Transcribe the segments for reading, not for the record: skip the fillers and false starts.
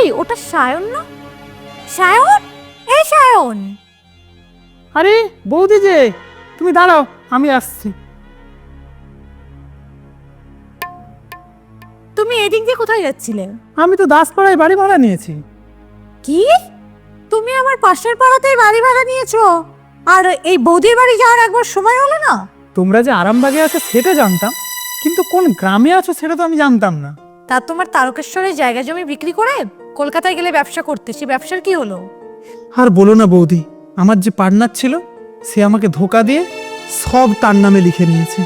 এই ওটা সায়ন না? সায়ন, এই সায়ন। আরে বৌদি যে, তুমি দাঁড়াও, আমি আসছি। তুমি এদিক দিয়ে কোথায় যাচ্ছিলে? আমি তো দাসপাড়ায় বাড়ি ভাড়া নিয়েছি। কি, তুমি আমার পাশের পাড়াতেই বাড়ি ভাড়া নিয়েছো? আর এই বৌদির বাড়ি যাওয়ার একবার সময় হলো না? তোমরা যে আরামবাগে আছো সেটা জানতাম, কিন্তু কোন গ্রামে আছো সেটা তো আমি জানতাম না। তা তোমার তারকেশ্বরের জায়গা জমি বিক্রি করে কলকাতায় গেলে ব্যবসা করতে, সে ব্যবসার কি হলো? আর বলো না বৌদি, আমার যে পার্টনার ছিল সে আমাকে ধোকা দিয়ে সব তার নামে লিখে নিয়েছে।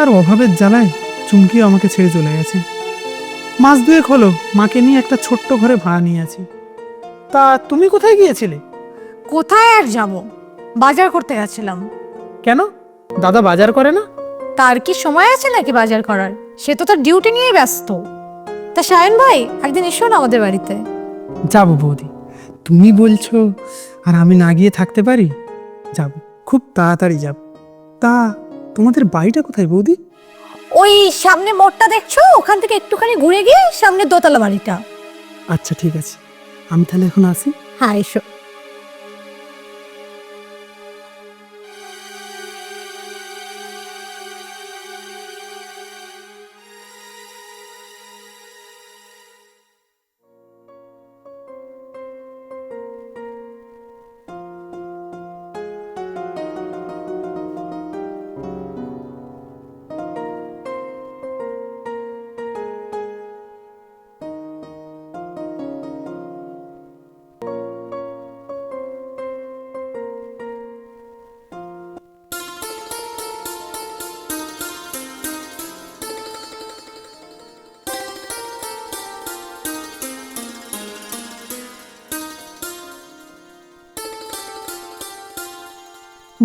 আর অভাবের জ্বালায় চুমকিও আমাকে ছেড়ে চলে গেছে। মাস দুয়েক হলো মাকে নিয়ে একটা ছোট্ট ঘরে ভাড়া নিয়ে আছি। তা তুমি কোথায় গিয়েছিলে? কোথায় আর যাবো, বাজার করতে গেছিলাম। কেন, দাদা বাজার করে না? তার কি সময় আছে নাকি বাজার করার? সে তো তার ডিউটি নিয়ে ব্যস্ত। তা সায়ন ভাই, একদিন এসো না আমাদের বাড়িতে। যাব বৌদি, তুমি বলছো আর আমি না গিয়ে থাকতে পারি? যাব, খুব তাড়াতাড়ি যাব। তা তোমাদের বাড়িটা কোথায় বৌদি? ওই সামনে মোড়টা দেখছো, ওখান থেকে একটুখানি ঘুরে গিয়ে সামনে দোতলা বাড়িটা। আচ্ছা ঠিক আছে, আমি তাহলে এখন আসি। হ্যাঁ এসো।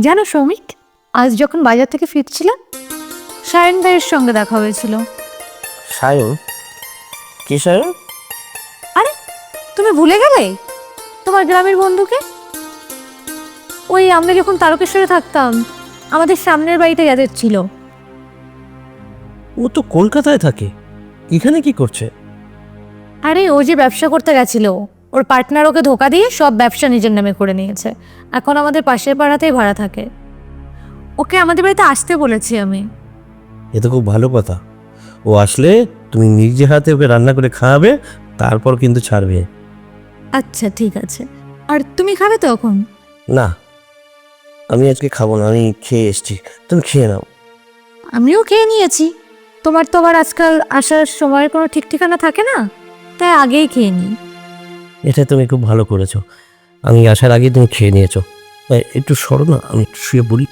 জানো সৌমিক, আজ যখন বাজার থেকে ফিরছিলাম সায়ন ভাইয়ের সঙ্গে দেখা হয়েছিল। সায়ন? কি সায়ন? আরে তুমি ভুলে গেলে তোমার গ্রামের বন্ধুকে? ওই আমরা যখন তারকেশ্বরে থাকতাম, আমাদের সামনের বাড়িতে যাদের ছিল। ও তো কলকাতায় থাকে, এখানে কি করছে? আরে ও যে ব্যবসা করতে গেছিল, ওর পার্টনার ওকে ধোকা দিয়ে সব ব্যবসা নিজের নামে করে নিয়েছে। এখন আমাদের পাশের পাড়াতেই ভাড়া থাকে। ওকে আমাদের বাড়িতে আসতে বলেছি আমি। এ তো খুব ভালো কথা। ও আসলে তুমি নিজে হাতে ওকে রান্না করে খাওয়াবে, তারপর কিন্তু ছাড়বে। আচ্ছা ঠিক আছে। আর তুমি খাবে তো এখন? না, আমি আজকে খাবো না, আমি খেয়ে এসছি, তুমি খেয়ে নাও। আমিও খেয়ে নিয়েছি। তোমার তো আবার আজকাল আসার সময়ের কোনো ঠিক ঠিকানা থাকে না, তাই আগেই খেয়ে নিই। এটা তুমি খুব ভালো করেছো, আমি আসার আগে তুমি খেয়ে নিয়েছো। একটু সরো না, আমি একটু শুয়ে বলি।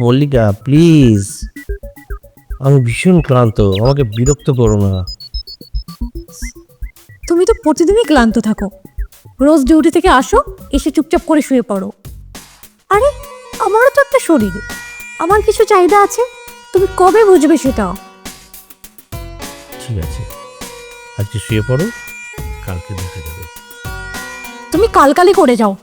মল্লিকা প্লিজ, আমি ভীষণ ক্লান্ত, আমাকে বিরক্ত করো না। তুমি তো প্রতিদিনই ক্লান্ত থাকো, রোজ ডিউটি থেকে আসো, এসে চুপচাপ করে শুয়ে পড়ো। আরে আমারও তো একটা শরীর, আমার কিছু চাহিদা আছে, তুমি কবে বুঝবে সেটা? ঠিক আছে, আজকে শুয়ে পড়ো, কালকে দেখা যাবে। তুমি কালকালি করে যাও।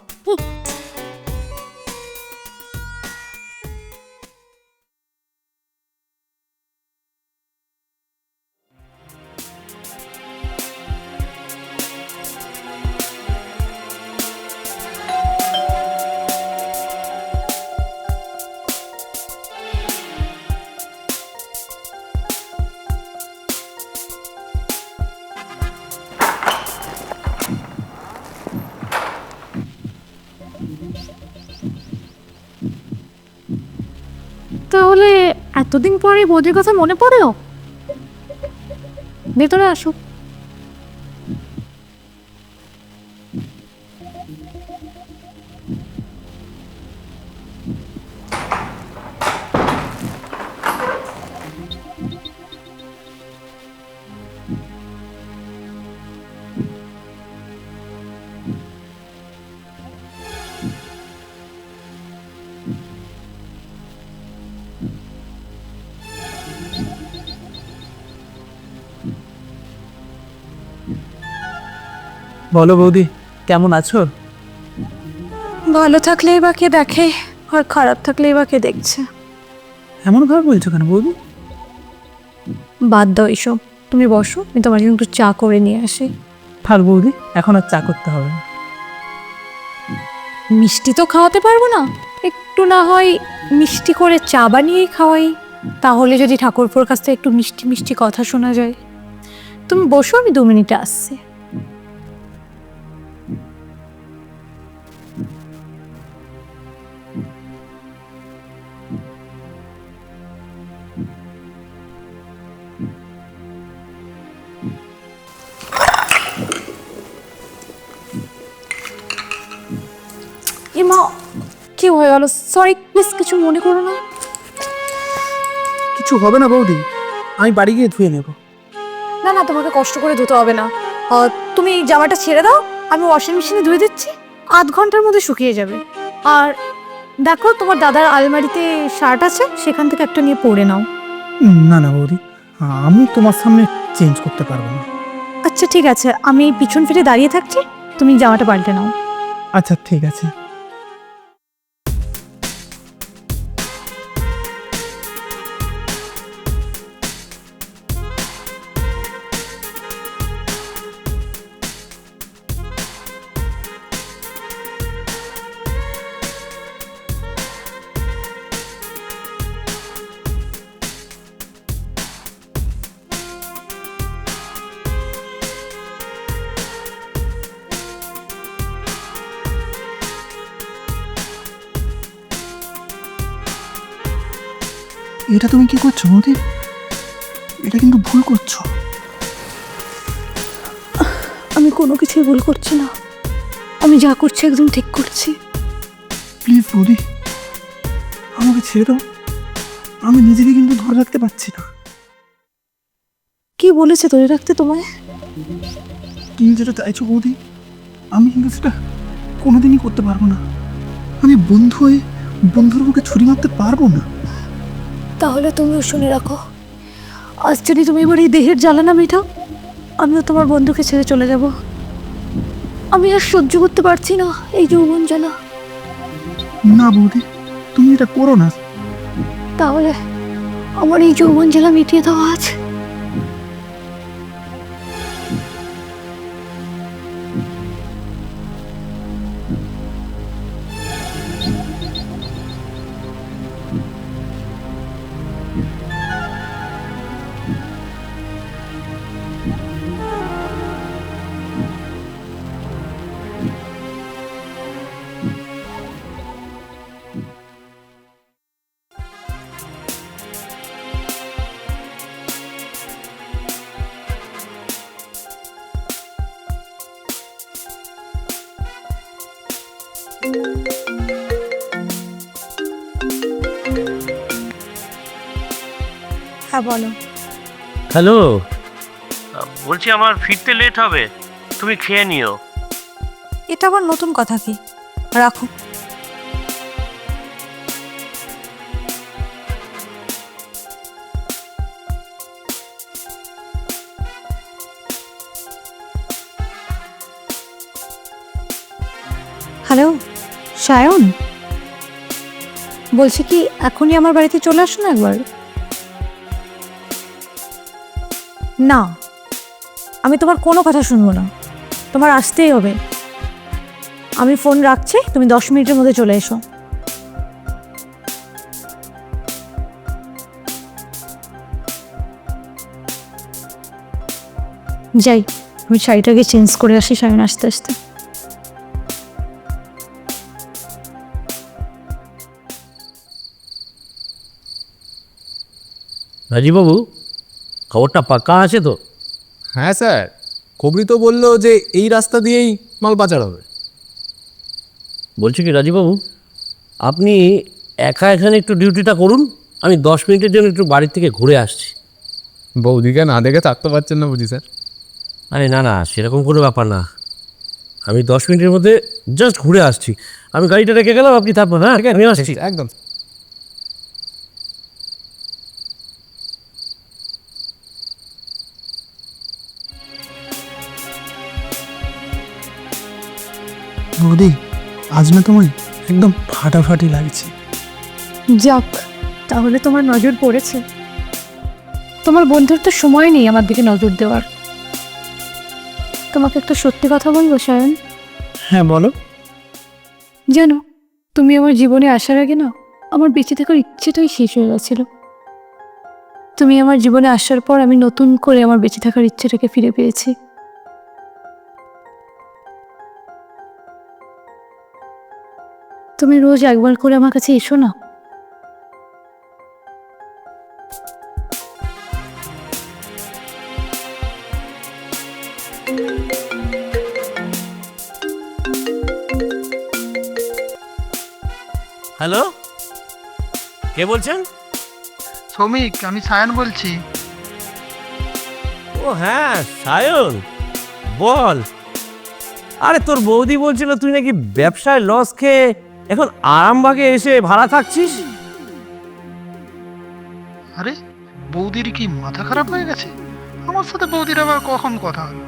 তাহলে এতদিন পরে বৌদির কথা মনে পড়েও? ভেতরে আসো। বলো বৌদি, কেমন আছো? ভালো থাকলেই বা কে দেখে, আর খারাপ থাকলেই বা কে দেখছে। এমন ভাবে বলছো কেন বৌদি? বাদ দাও এসব, তুমি বসো, আমি তোমার জন্য একটু চা করে নিয়ে আসি। থাক বৌদি, এখন আর চা করতে হবে না। মিষ্টি তো খাওয়াতে পারবো না, একটু না হয় মিষ্টি করে চা বানিয়েই খাওয়াই, তাহলে যদি ঠাকুরপুর কাছ থেকে একটু মিষ্টি মিষ্টি কথা শোনা যায়। তুমি বসো, আমি 2 মিনিটে আসছি। মা, কি হয়ে গেল? সরি, প্লিজ কিছু মনে করো না। কিছু হবে না বৌদি, আমি বাড়ি গিয়ে ধুয়ে নেব। না না, তোমাকে কষ্ট করে ধুতে হবে না। তুমি এই জামাটা ছেড়ে দাও, আমি ওয়াশিং মেশিনে ধুয়ে দিচ্ছি, 8 ঘন্টার মধ্যে শুকিয়ে যাবে। আর দেখো, তোমার দাদার আলমারিতে শার্ট আছে, সেখান থেকে একটা নিয়ে পরে নাও। না না বৌদি, আমি তোমার সামনে চেঞ্জ করতে পারবো না। আচ্ছা ঠিক আছে, আমি পিছন ফিরে দাঁড়িয়ে থাকছি, তুমি জামাটা পাল্টে নাও। আচ্ছা ঠিক আছে। এটা তুমি কি করছো বৌদি? এটা কিন্তু ভুল করছো। আমি কোনো কিছুই ভুল করছি না, আমি যা করছি একদম ঠিক করছি। প্লিজ বৌদি, আমাকে ছেড়ে দাও, আমি নিজেকে কিন্তু ধরে রাখতে পারছি না। কি বলেছে ধরে রাখতে তোমায়? তুমি যেটা চাইছো বৌদি, আমি কিন্তু সেটা কোনোদিনই করতে পারবো না। আমি বন্ধু হয়ে বন্ধুর বুকে ছুরি মারতে পারবো না। তাহলে তুমিও শুনে রাখো, আজ যদি তুমি এবার এই দেহের জ্বালা না মেটাও, আমিও তোমার বন্ধুকে ছেড়ে চলে যাব। আমি আর সহ্য করতে পারছি না এই যৌবন জ্বালা। না বৌদি, তুমি এটা করো না। তাহলে আমার এই যৌবন জ্বালা মিটিয়ে দাও আজ। হ্যাঁ বলো। হ্যালো, বলছি আমার ফিরতে লেট হবে, তুমি খেয়ে নিও। এটা আবার নতুন কথা কি? রাখো। হ্যালো সায়ন, বলছি কি এখনই আমার বাড়িতে চলে আসো না একবার। না, আমি তোমার কোনো কথা শুনবো না, তোমার আসতেই হবে। আমি ফোন রাখছি, তুমি 10 মিনিটের মধ্যে চলে এসো। যাই, আমি শাড়িটাকে চেঞ্জ করে আসি সায়ন আসতে আসতে। রাজীববাবু, খবরটা পাক্কা আছে তো? হ্যাঁ স্যার, খবরি তো বললো যে এই রাস্তা দিয়েই মাল পাচার হবে। বলছি কি রাজীববাবু, আপনি একা এখানে একটু ডিউটিটা করুন, আমি 10 মিনিটের জন্য একটু বাড়ির থেকে ঘুরে আসছি। বৌদিকে না দেখে থাকতে পারছেন না বুঝি স্যার? আরে না না, সেরকম কোনো ব্যাপার না, আমি 10 মিনিটের মধ্যে জাস্ট ঘুরে আসছি। আমি গাড়িটা রেখে গেলাম, আপনি থাকবেন। হ্যাঁ, আমি আসছি। একদম। বৌদি, আজ না তোমায় একদম ফাটাফাটি লাগছে। যাক, তাহলে তোমার নজর পড়েছে। তোমার বন্ধুর তো সময় নেই আমার দিকে নজর দেওয়ার। তোমাকে একটা সত্যি কথা বলবো সায়ন? হ্যাঁ বলো। জানো, তুমি আমার জীবনে আসার আগে না আমার বেঁচে থাকার ইচ্ছেটাই শেষ হয়ে গেছিল। তুমি আমার জীবনে আসার পর আমি নতুন করে আমার বেঁচে থাকার ইচ্ছেটাকে ফিরে পেয়েছি। তুমি রোজ একবার করে আমার কাছে এসো না। হ্যালো, কে বলছেন? শ্রমিক, আমি সায়ন বলছি। ও হ্যাঁ, সায়ন, বল। আরে তোর বৌদি বলছিল তুই নাকি ব্যবসায় লস খেয়ে এখন আরামবাগে এসে ভাড়া থাকছিস। আরে, বৌদির কি মাথা খারাপ হয়ে গেছে? আমার সাথে বৌদির আবার কখন কথা হলো?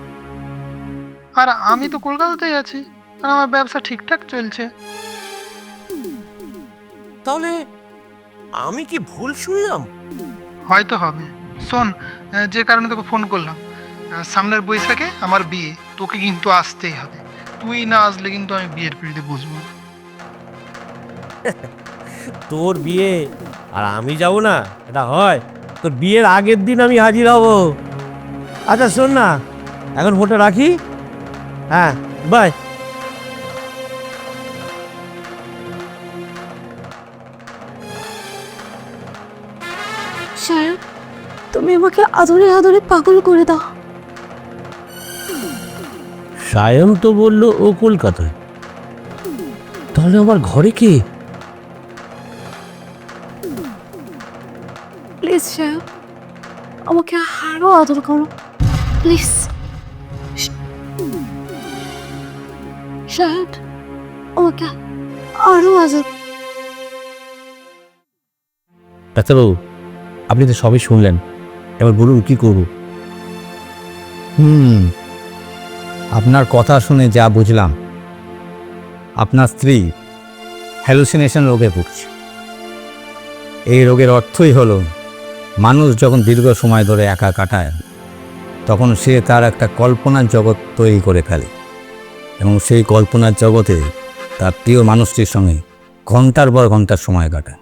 আর আমি তো কলকাতাতেই আছি, আর আমার ব্যবসা ঠিকঠাক চলছে। তাহলে আমি কি ভুল শুনলাম? হয়তো হবে। শোন, যে কারণে তোকে ফোন করলাম, সামনের বৈশাখে আমার বিয়ে, তোকে কিন্তু আসতেই হবে। তুই না আসলে কিন্তু আমি বিয়ের পিড়িতে বসবো না। তোর বিয়ে আর আমি যাব না, এটা হয়? তোর বিয়ের আগের দিন আমি হাজির হব। আচ্ছা শোন না, এখন ফোনটা রাখি। হ্যাঁ, বাই। সায়ন, তুমি আমাকে আদরে আদরে পাগল করে দাও। সায়ন তো বললো ও কলকাতায়, তাহলে আমার ঘরে কে? প্লিজ সায়ন, আমাকে আরো আদর করো প্লিজ। সায়ন, আমাকে আরো আদর। ডাক্তারবাবু, আপনি তো সবই শুনলেন, এবার বলুন কি করব? আপনার কথা শুনে যা বুঝলাম, আপনার স্ত্রী হ্যালুসিনেশন রোগে ভুগছে। এই রোগের অর্থই হলো মানুষ যখন দীর্ঘ সময় ধরে একা কাটায় তখন সে তার একটা কল্পনার জগৎ তৈরি করে ফেলে এবং সেই কল্পনার জগতে তার প্রিয় মানুষটির সঙ্গে ঘন্টার পর ঘন্টার সময় কাটায়।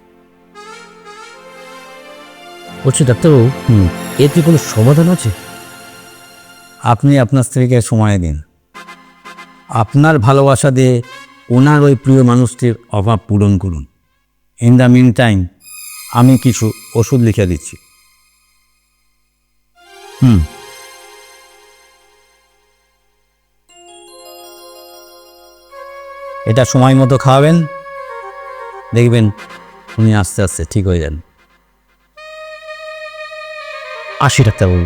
বলছি ডাক্তারবাবু, এর কি কোনো সমাধান আছে? আপনি আপনার স্ত্রীকে সময় দিন, আপনার ভালোবাসা দিয়ে ওনার ওই প্রিয় মানুষটির অভাব পূরণ করুন। ইন দ্য মিন টাইম আমি কিছু ওষুধ লিখে দিচ্ছি। এটা সময় মতো খাওয়াবেন, দেখবেন উনি আস্তে আস্তে ঠিক হয়ে যান। আসি ডাক্তারবাবু।